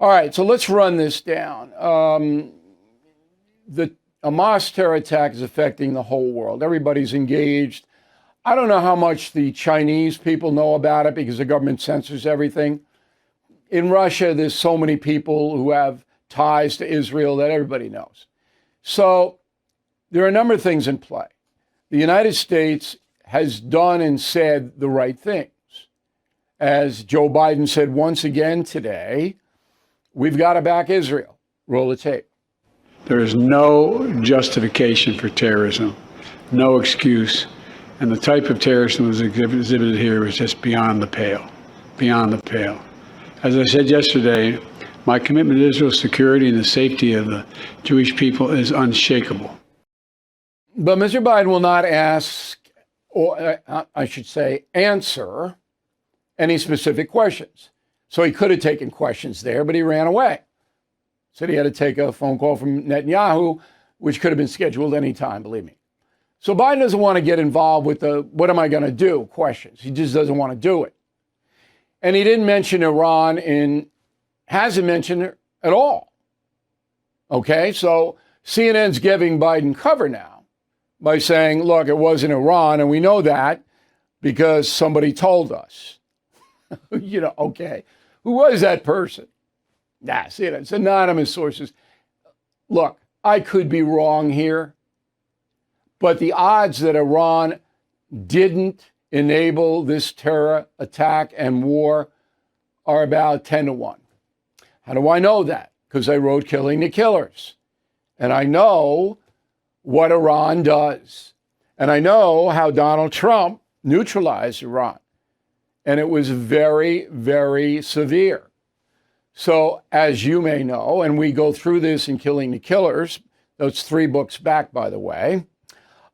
All right, so let's run this down. The Hamas terror attack is affecting the whole world. Everybody's engaged. I don't know how much the Chinese people know about it because the government censors everything. In Russia, there's so many people who have ties to Israel that everybody knows. So there are a number of things in play. The United States has done and said the right things. As Joe Biden said once again today, we've got to back Israel. Roll the tape. There is no justification for terrorism, no excuse. And the type of terrorism that was exhibited here was just beyond the pale, beyond the pale. As I said yesterday, my commitment to Israel's security and the safety of the Jewish people is unshakable. But Mr. Biden will not ask, or I should say, answer any specific questions. So he could have taken questions there, but he ran away. Said he had to take a phone call from Netanyahu, which could have been scheduled any time, believe me. So Biden doesn't want to get involved with the what am I going to do questions. He just doesn't want to do it. And he didn't mention Iran hasn't mentioned it at all. Okay, so CNN's giving Biden cover now by saying, look, it wasn't Iran, and we know that because somebody told us. Okay, who was that person? See, it's anonymous sources. Look, I could be wrong here, but the odds that Iran didn't enable this terror attack and war are about 10 to 1. How do I know that? Because I wrote Killing the Killers. And I know what Iran does. And I know how Donald Trump neutralized Iran. And it was very, very severe. So, as you may know, and we go through this in Killing the Killers, those 3 books back, by the way,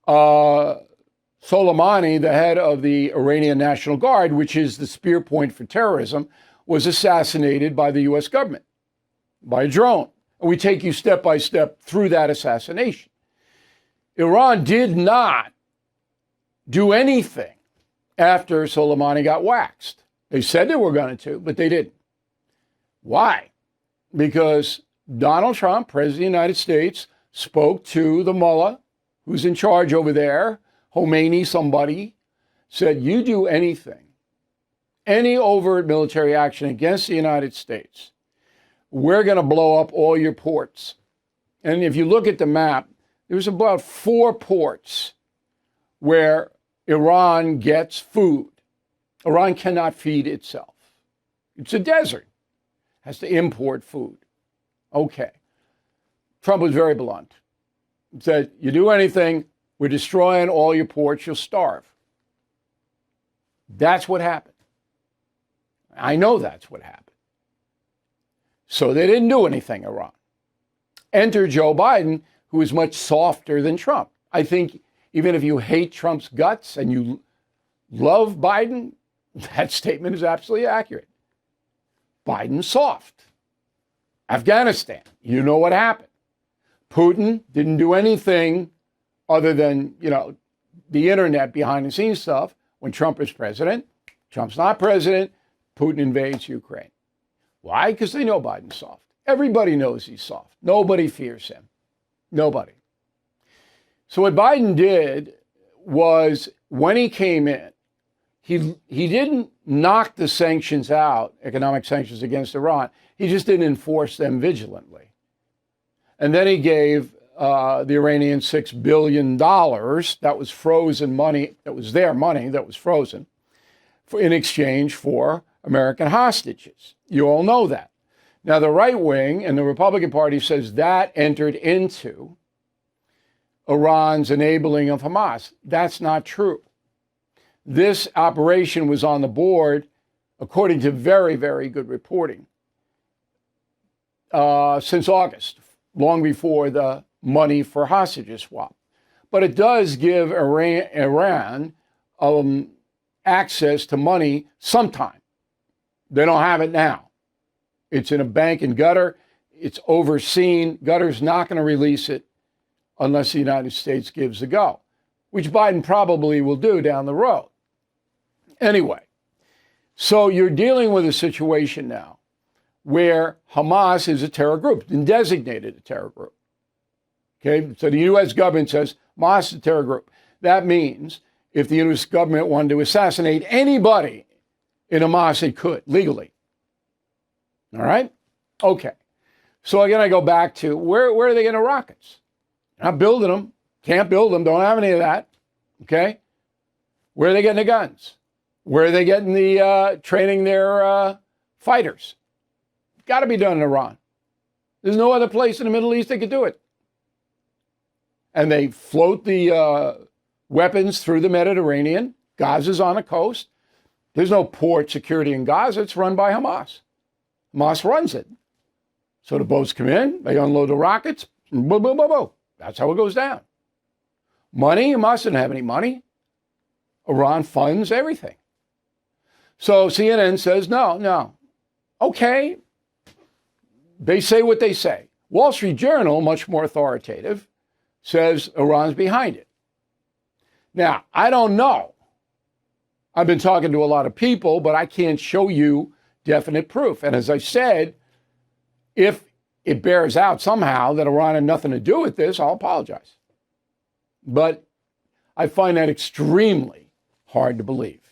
Soleimani, the head of the Iranian National Guard, which is the spear point for terrorism, was assassinated by the U.S. government, by a drone. And we take you step by step through that assassination. Iran did not do anything after Soleimani got waxed. They said they were going to, but they didn't. Why? Because Donald Trump, President of the United States, spoke to the mullah who's in charge over there, Khomeini, somebody, said, you do anything, any overt military action against the United States, we're going to blow up all your ports. And if you look at the map, there's about 4 ports where Iran gets food. Iran cannot feed itself. It's a desert. Has to import food. Okay. Trump was very blunt. He said, you do anything, we're destroying all your ports, you'll starve. That's what happened. I know that's what happened. So they didn't do anything, Iran. Enter Joe Biden, who is much softer than Trump. I think even if you hate Trump's guts and you love Biden, that statement is absolutely accurate. Biden's soft. Afghanistan, you know what happened. Putin didn't do anything other than, the internet behind the scenes stuff when Trump was president. Trump's not president. Putin invades Ukraine. Why? Because they know Biden's soft. Everybody knows he's soft. Nobody fears him. Nobody. So what Biden did was when he came in, he didn't knock the sanctions out, economic sanctions against Iran. He just didn't enforce them vigilantly. And then he gave the Iranians $6 billion. That was frozen money. That was their money that was frozen in exchange for American hostages. You all know that. Now, the right wing and the Republican Party says that entered into Iran's enabling of Hamas. That's not true. This operation was on the board, according to very, very good reporting, since August, long before the money for hostages swap. But it does give Iran access to money sometime. They don't have it now. It's in a bank in Qatar. It's overseen. Qatar's not going to release it unless the United States gives the go, which Biden probably will do down the road. Anyway, so you're dealing with a situation now where Hamas is a terror group and designated a terror group. Okay, so the U.S. government says Hamas is a terror group. That means if the U.S. government wanted to assassinate anybody in Hamas, it could legally. All right? Okay. So again, I go back to where are they getting the rockets? Not building them. Can't build them. Don't have any of that. Okay? Where are they getting the guns? Where are they getting the training their fighters? Got to be done in Iran. There's no other place in the Middle East they could do it. And they float the weapons through the Mediterranean. Gaza's on the coast. There's no port security in Gaza. It's run by Hamas. Hamas runs it. So the boats come in, they unload the rockets, boom, boom, boom, boom. That's how it goes down. Money, Hamas doesn't have any money. Iran funds everything. So CNN says, no. Okay. They say what they say. Wall Street Journal, much more authoritative, says Iran's behind it. Now, I don't know. I've been talking to a lot of people, but I can't show you definite proof. And as I said, if it bears out somehow that Iran had nothing to do with this, I'll apologize. But I find that extremely hard to believe.